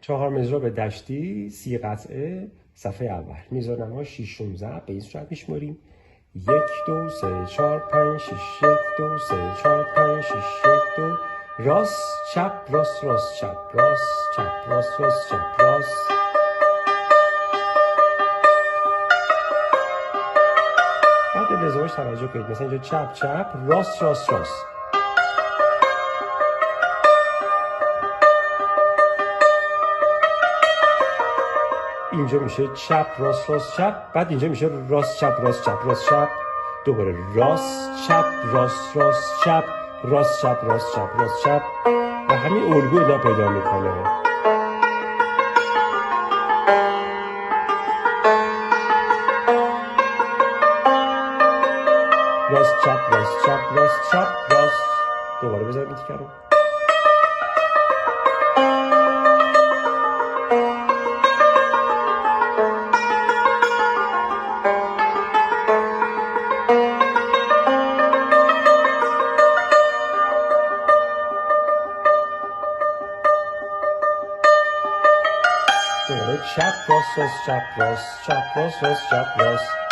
چهارمضراب دشتی 30 قطعه صفحه اول. میزانم‌ها 6 16 به این صورت میشماریم: 1 2 3 4 5 6 1 2 3 4 5 6 1 2. راست چپ راست راست چپ راست چپ راست راست چپ راست. بعد به ازدواج توجه کنید، مثلا اینجا چپ چپ راست راست راست. اینجا میشه چپ راست راست چپ، بعد اینجا میشه راست چپ راست چپ راست چپ. دوباره راست چپ راست راست چپ راست چپ راست چپ راست چپ و همین الگو اینا پیدا میکنه. راست چپ راست چپ راست چپ راست. دوباره بذاریم این تیکه رو. دوباره چپ راست راست چپ راست چپ راست راست چپ راست.